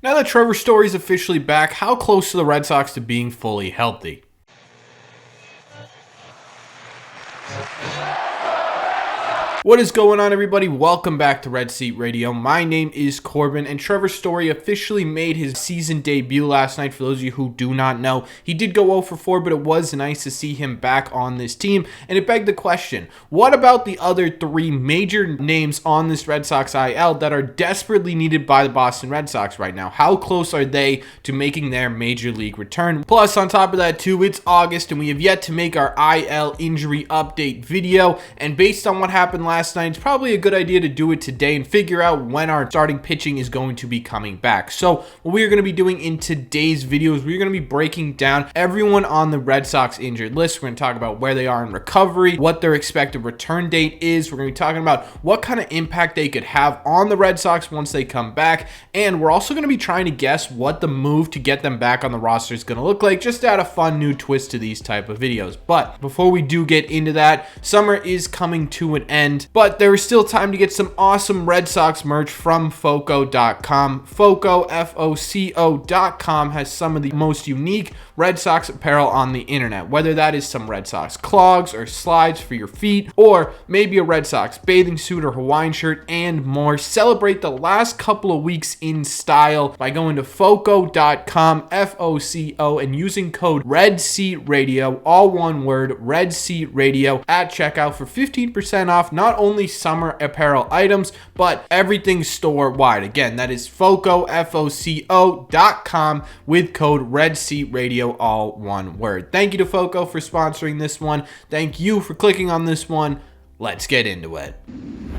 Now that Trevor Story is officially back, how close are the Red Sox to being fully healthy? What is going on, everybody? Welcome back to Red Seat Radio. My name is Corbin, and Trevor Story officially made his season debut last night. For those of you who do not know, he did go 0 for 4, but it was nice to see him back on this team, and it begged the question, what about the other three major names on this Red Sox IL that are desperately needed by the Boston Red Sox right now? How close are they to making their major league return? Plus, on top of that too, it's August, and we have yet to make our IL injury update video, and based on what happened last night, it's probably a good idea to do it today and figure out when our starting pitching is going to be coming back. So what we are going to be doing in today's video is we're going to be breaking down everyone on the Red Sox injured list. We're going to talk about where they are in recovery, what their expected return date is. We're going to be talking about what kind of impact they could have on the Red Sox once they come back, and we're also going to be trying to guess what the move to get them back on the roster is going to look like, just to add a fun new twist to these type of videos. But before we do get into that, summer is coming to an end, but there is still time to get some awesome Red Sox merch from Foco.com. Foco, Foco.com has some of the most unique Red Sox apparel on the internet, whether that is some Red Sox clogs or slides for your feet, or maybe a Red Sox bathing suit or Hawaiian shirt and more. Celebrate the last couple of weeks in style by going to Foco.com, Foco, and using code REDSEATRADIO, all one word, REDSEATRADIO, at checkout for 15% off not only summer apparel items, but everything store-wide. Again, that is Foco, Foco.com, with code REDSEATRADIO, all one word. Thank you to Foco for sponsoring this one. Thank you for clicking on this one. Let's get into it.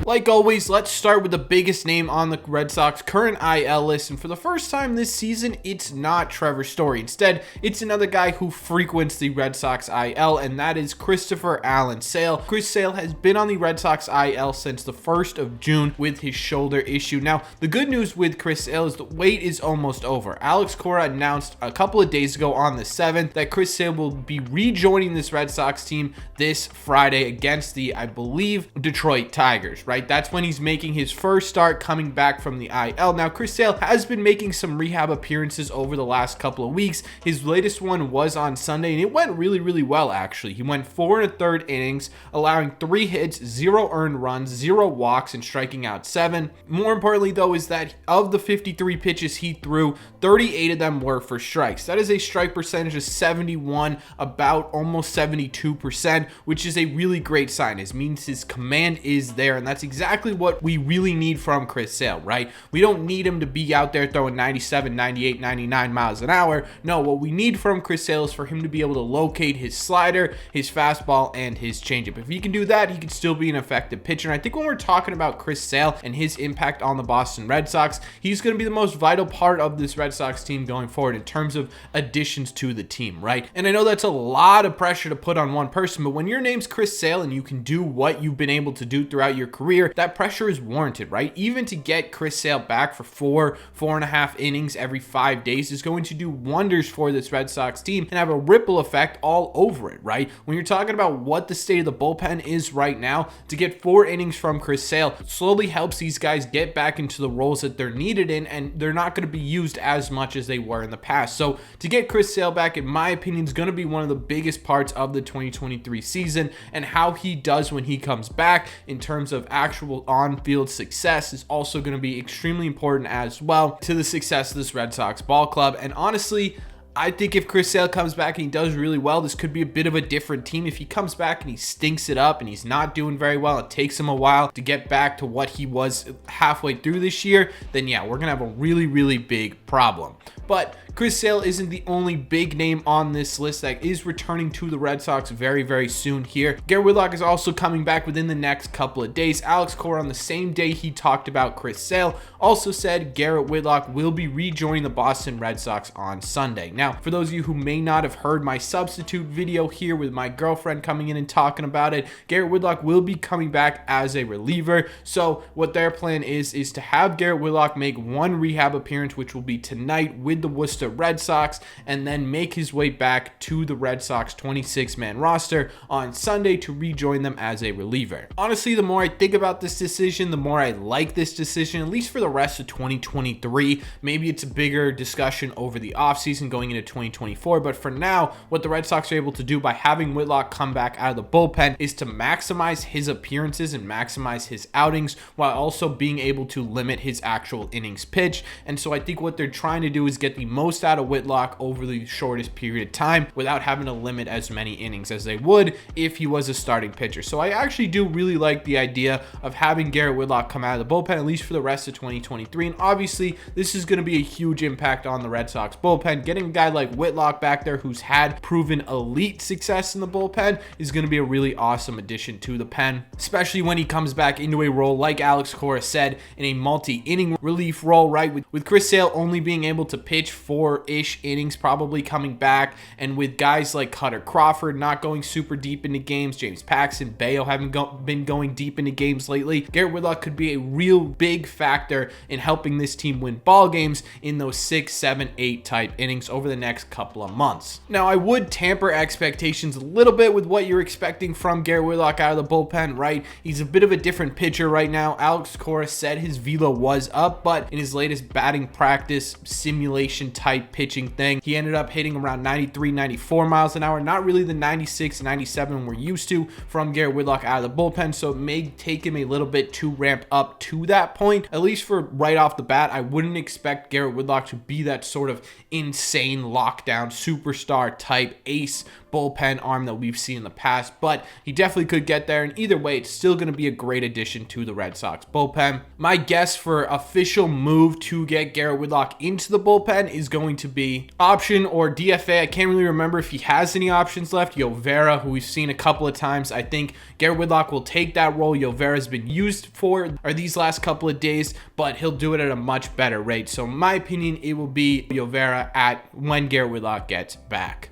Like always, let's start with the biggest name on the Red Sox current IL list, and for the first time this season, it's not Trevor Story. Instead, it's another guy who frequents the Red Sox IL, and that is Christopher Allen Sale. Chris Sale has been on the Red Sox IL since the 1st of June with his shoulder issue. Now, the good news with Chris Sale is the wait is almost over. Alex Cora announced a couple of days ago on the 7th that Chris Sale will be rejoining this Red Sox team this Friday against the, I believe, Detroit Tigers, right? That's when he's making his first start coming back from the IL. Now, Chris Sale has been making some rehab appearances over the last couple of weeks. His latest one was on Sunday, and it went really well, actually. He went 4 1/3 innings, allowing 3 hits, 0 earned runs, 0 walks, and striking out 7. More importantly, though, is that of the 53 pitches he threw, 38 of them were for strikes. That is a strike percentage of 71, about almost 72%, which is a really great sign. It means his command is there, and that's exactly what we really need from Chris Sale, right? We don't need him to be out there throwing 97, 98, 99 miles an hour. No, what we need from Chris Sale is for him to be able to locate his slider, his fastball, and his changeup. If he can do that, he can still be an effective pitcher. And I think when we're talking about Chris Sale and his impact on the Boston Red Sox, he's going to be the most vital part of this Red Sox team going forward in terms of additions to the team, right? And I know that's a lot of pressure to put on one person, but when your name's Chris Sale and you can do what you've been able to do throughout your career, that pressure is warranted, right? Even to get Chris Sale back for 4.5 innings every 5 days is going to do wonders for this Red Sox team and have a ripple effect all over it, right? When you're talking about what the state of the bullpen is right now, to get 4 innings from Chris Sale slowly helps these guys get back into the roles that they're needed in, and they're not going to be used as much as they were in the past. So to get Chris Sale back, in my opinion, is going to be one of the biggest parts of the 2023 season, and how he does when he comes back in terms of actual on-field success is also going to be extremely important as well to the success of this Red Sox ball club. And honestly, I think if Chris Sale comes back and he does really well, this could be a bit of a different team. If he comes back and he stinks it up and he's not doing very well, it takes him a while to get back to what he was halfway through this year, then yeah, we're going to have a really big problem. But Chris Sale isn't the only big name on this list that is returning to the Red Sox very soon here. Garrett Whitlock is also coming back within the next couple of days. Alex Cora, on the same day he talked about Chris Sale, also said Garrett Whitlock will be rejoining the Boston Red Sox on Sunday. Now, Now, for those of you who may not have heard my substitute video here with my girlfriend coming in and talking about it, Garrett Whitlock will be coming back as a reliever. So what their plan is to have Garrett Whitlock make one rehab appearance, which will be tonight with the Worcester Red Sox, and then make his way back to the Red Sox 26-man roster on Sunday to rejoin them as a reliever. Honestly, the more I think about this decision, the more I like this decision, at least for the rest of 2023. Maybe it's a bigger discussion over the offseason going into 2024, but for now, what the Red Sox are able to do by having Whitlock come back out of the bullpen is to maximize his appearances and maximize his outings while also being able to limit his actual innings pitched. And so I think what they're trying to do is get the most out of Whitlock over the shortest period of time without having to limit as many innings as they would if he was a starting pitcher. So I actually do really like the idea of having Garrett Whitlock come out of the bullpen, at least for the rest of 2023. And obviously, this is going to be a huge impact on the Red Sox bullpen. Getting a guy like Whitlock back there who's had proven elite success in the bullpen is going to be a really awesome addition to the pen, especially when he comes back into a role, like Alex Cora said, in a multi-inning relief role, right? With Chris Sale only being able to pitch 4-ish innings probably coming back, and with guys like Cutter Crawford not going super deep into games, James Paxton, Bayo haven't been going deep into games lately, Garrett Whitlock could be a real big factor in helping this team win ball games in those 6, 7, 8 type innings over the next couple of months. Now, I would tamper expectations a little bit with what you're expecting from Garrett Whitlock out of the bullpen, right? He's a bit of a different pitcher right now. Alex Cora said his velo was up, but in his latest batting practice simulation type pitching thing, he ended up hitting around 93, 94 miles an hour, not really the 96, 97 we're used to from Garrett Whitlock out of the bullpen, so it may take him a little bit to ramp up to that point. At least for right off the bat, I wouldn't expect Garrett Whitlock to be that sort of insane lockdown superstar type ace bullpen arm that we've seen in the past, but he definitely could get there, and either way, it's still going to be a great addition to the Red Sox bullpen. My guess for official move to get Garrett Whitlock into the bullpen is going to be option or DFA. I can't really remember if he has any options left. Yovera, who we've seen a couple of times, I think Garrett Whitlock will take that role Yovera's been used for these last couple of days, but he'll do it at a much better rate. So in my opinion, it will be Yovera when Garrett Whitlock gets back.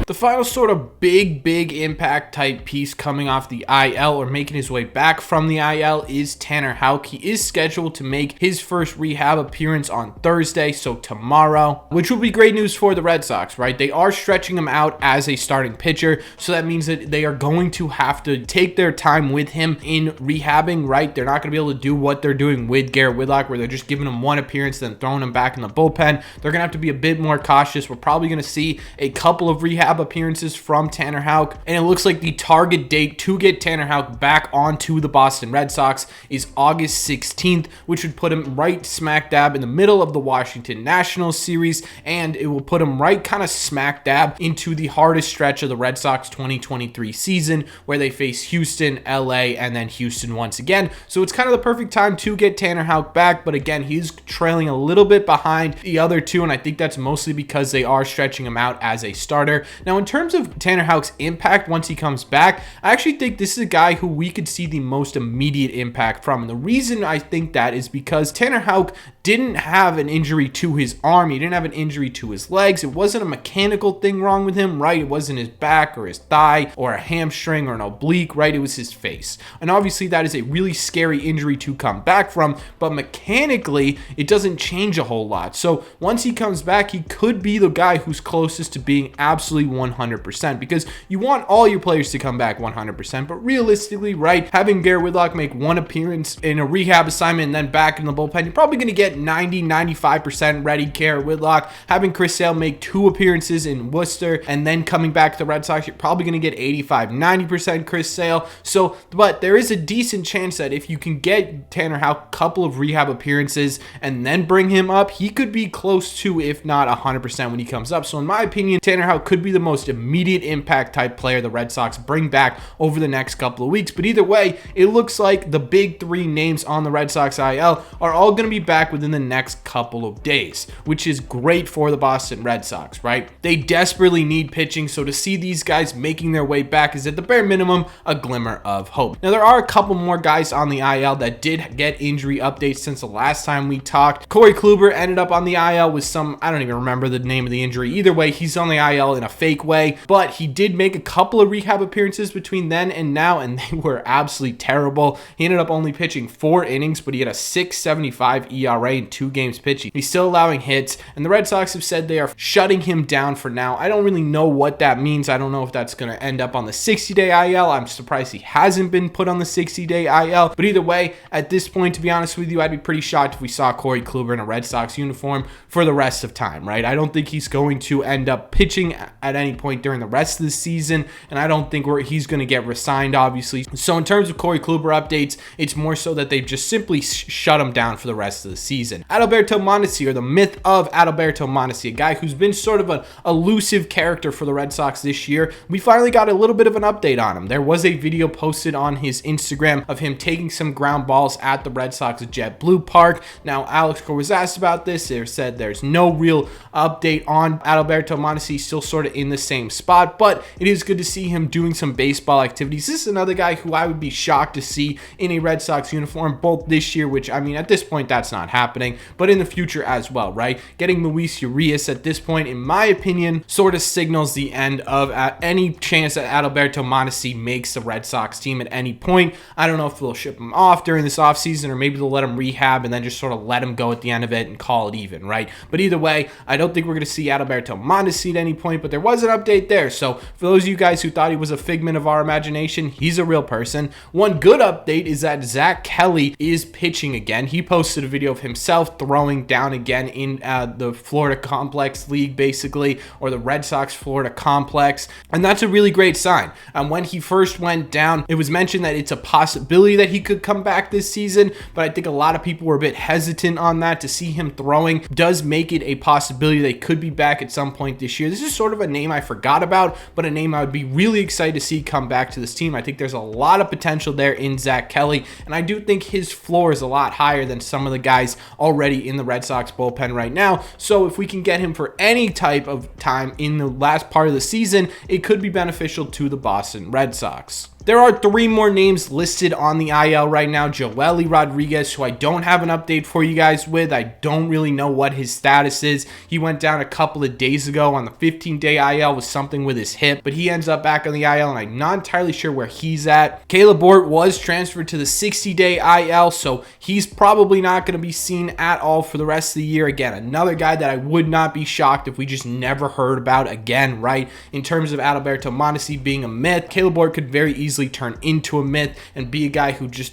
The final sort of big impact type piece coming off the IL or making his way back from the IL is Tanner Houck. He is scheduled to make his first rehab appearance on Thursday, so tomorrow, which will be great news for the Red Sox, right? They are stretching him out as a starting pitcher, so that means that they are going to have to take their time with him in rehabbing, right? They're not going to be able to do what they're doing with Garrett Whitlock, where they're just giving him one appearance, then throwing him back in the bullpen. They're going to have to be a bit more cautious. We're probably going to see a couple of rehab appearances from Tanner Houck, and it looks like the target date to get Tanner Houck back onto the Boston Red Sox is August 16th, which would put him right smack dab in the middle of the Washington Nationals series, and it will put him right kind of smack dab into the hardest stretch of the Red Sox 2023 season, where they face Houston, LA, and then Houston once again. So it's kind of the perfect time to get Tanner Houck back, but again, he's trailing a little bit behind the other two, and I think that's mostly because they are stretching him out as a starter. Now, in terms of Tanner Houck's impact once he comes back, I actually think this is a guy who we could see the most immediate impact from. And the reason I think that is because Tanner Houck didn't have an injury to his arm. He didn't have an injury to his legs. It wasn't a mechanical thing wrong with him, right? It wasn't his back or his thigh or a hamstring or an oblique, right? It was his face. And obviously that is a really scary injury to come back from, but mechanically it doesn't change a whole lot. So once he comes back, he could be the guy who's closest to being absolutely 100%, because you want all your players to come back 100%, but realistically, right, having Garrett Whitlock make one appearance in a rehab assignment and then back in the bullpen, you're probably going to get 90-95% ready Garrett Whitlock. Having Chris Sale make 2 appearances in Worcester and then coming back to the Red Sox, you're probably going to get 85-90% Chris Sale. So, but there is a decent chance that if you can get Tanner Houck a couple of rehab appearances and then bring him up, he could be close to, if not 100% when he comes up. So in my opinion, Tanner Houck could be the the most immediate impact type player the Red Sox bring back over the next couple of weeks. But either way, it looks like the big three names on the Red Sox IL are all going to be back within the next couple of days, which is great for the Boston Red Sox, right? They desperately need pitching, so to see these guys making their way back is at the bare minimum a glimmer of hope. Now, there are a couple more guys on the IL that did get injury updates since the last time we talked. Corey Kluber ended up on the IL with some, I don't even remember the name of the injury. Either way, he's on the IL in a fake way, but he did make a couple of rehab appearances between then and now, and they were absolutely terrible. He ended up only pitching 4 innings, but he had a 6.75 ERA in 2 games pitching. He's still allowing hits, and the Red Sox have said they are shutting him down for now. I don't really know what that means. I don't know if that's going to end up on the 60-day IL. I'm surprised he hasn't been put on the 60-day IL, but either way, at this point, to be honest with you, I'd be pretty shocked if we saw Corey Kluber in a Red Sox uniform for the rest of time, right? I don't think he's going to end up pitching at any point during the rest of the season, and I don't think he's going to get re-signed, obviously. So in terms of Corey Kluber updates, it's more so that they've just simply shut him down for the rest of the season. Adalberto Mondesi, or the myth of Adalberto Mondesi, a guy who's been sort of an elusive character for the Red Sox this year. We finally got a little bit of an update on him. There was a video posted on his Instagram of him taking some ground balls at the Red Sox JetBlue Park. Now, Alex Cora was asked about this. They said there's no real update on Adalberto Mondesi, still sort of in the same spot, but it is good to see him doing some baseball activities. This is another guy who I would be shocked to see in a Red Sox uniform, both this year, which, I mean, at this point, that's not happening, but in the future as well, right? Getting Luis Urias at this point, in my opinion, sort of signals the end of any chance that Adalberto Mondesi makes the Red Sox team at any point. I don't know if they'll ship him off during this offseason, or maybe they'll let him rehab and then just sort of let him go at the end of it and call it even, right? But either way, I don't think we're going to see Adalberto Mondesi at any point, but there was an update there. So for those of you guys who thought he was a figment of our imagination, he's a real person. One good update is that Zach Kelly is pitching again. He posted a video of himself throwing down again in the Florida Complex League, basically, or the Red Sox Florida Complex, and that's a really great sign. When he first went down, it was mentioned that it's a possibility that he could come back this season, but I think a lot of people were a bit hesitant on that. To see him throwing does make it a possibility they could be back at some point this year. This is sort of a name I forgot about, but a name I would be really excited to see come back to this team. I think there's a lot of potential there in Zach Kelly, and I do think his floor is a lot higher than some of the guys already in the Red Sox bullpen right now. So if we can get him for any type of time in the last part of the season, it could be beneficial to the Boston Red Sox. There are 3 more names listed on the IL right now. Joely Rodriguez, who I don't have an update for you guys with. I don't really know what his status is. He went down a couple of days ago on the 15-day IL with something with his hip, but he ends up back on the IL, and I'm not entirely sure where he's at. Caleb Ort was transferred to the 60-day IL, so he's probably not going to be seen at all for the rest of the year. Again, another guy that I would not be shocked if we just never heard about again, right? In terms of Adalberto Mondesi being a myth, Caleb Ort could very easily turn into a myth and be a guy who just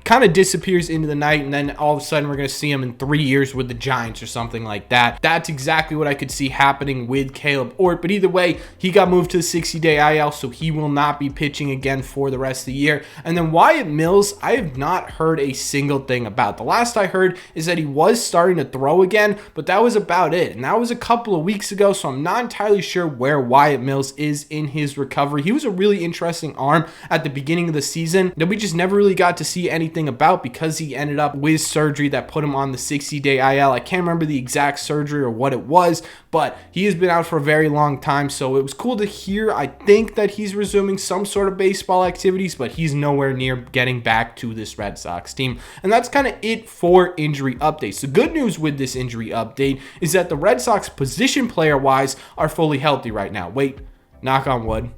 kind of disappears into the night, and then all of a sudden we're going to see him in 3 years with the Giants or something like that. That's exactly what I could see happening with Caleb Ort, but either way, he got moved to the 60-day IL, so he will not be pitching again for the rest of the year. And then Wyatt Mills, I have not heard a single thing about. The last I heard is that he was starting to throw again, but that was about it, and that was a couple of weeks ago, so I'm not entirely sure where Wyatt Mills is in his recovery. He was a really interesting arm at the beginning of the season that we just never really got to see anything about because he ended up with surgery that put him on the 60-day IL. I can't remember the exact surgery or what it was, but he has been out for a very long time, so it was cool to hear. I think that he's resuming some sort of baseball activities, but he's nowhere near getting back to this Red Sox team. And that's kind of it for injury updates. The good news with this injury update is that the Red Sox position player-wise are fully healthy right now. Wait, knock on wood.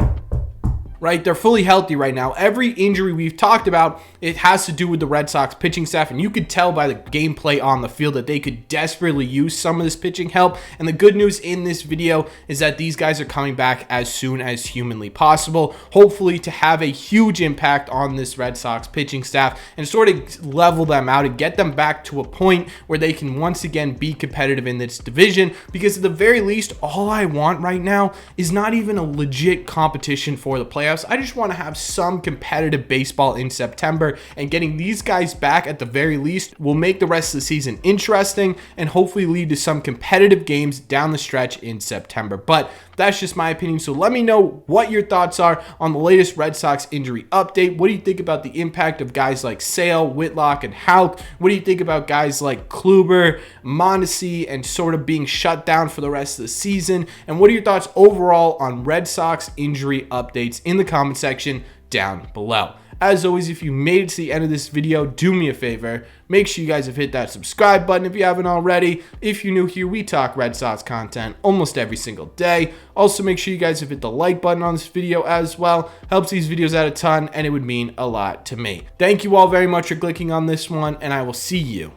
Right, they're fully healthy right now. Every injury we've talked about, it has to do with the Red Sox pitching staff, and you could tell by the gameplay on the field that they could desperately use some of this pitching help. And the good news in this video is that these guys are coming back as soon as humanly possible, hopefully to have a huge impact on this Red Sox pitching staff and sort of level them out and get them back to a point where they can once again be competitive in this division, because at the very least, all I want right now is not even a legit competition for the playoffs. playoffs. I just want to have some competitive baseball in September, and getting these guys back at the very least will make the rest of the season interesting and hopefully lead to some competitive games down the stretch in September. But that's just my opinion. So let me know what your thoughts are on the latest Red Sox injury update. What do you think about the impact of guys like Sale, Whitlock, and Houck? What do you think about guys like Kluber, Mondesi, and sort of being shut down for the rest of the season? And what are your thoughts overall on Red Sox injury updates in the comment section down below? As always, if you made it to the end of this video, do me a favor. Make sure you guys have hit that subscribe button if you haven't already. If you're new here, we talk Red Sox content almost every single day. Also, make sure you guys have hit the like button on this video as well. Helps these videos out a ton, and it would mean a lot to me. Thank you all very much for clicking on this one, and I will see you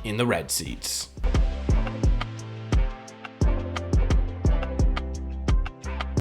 in the red seats.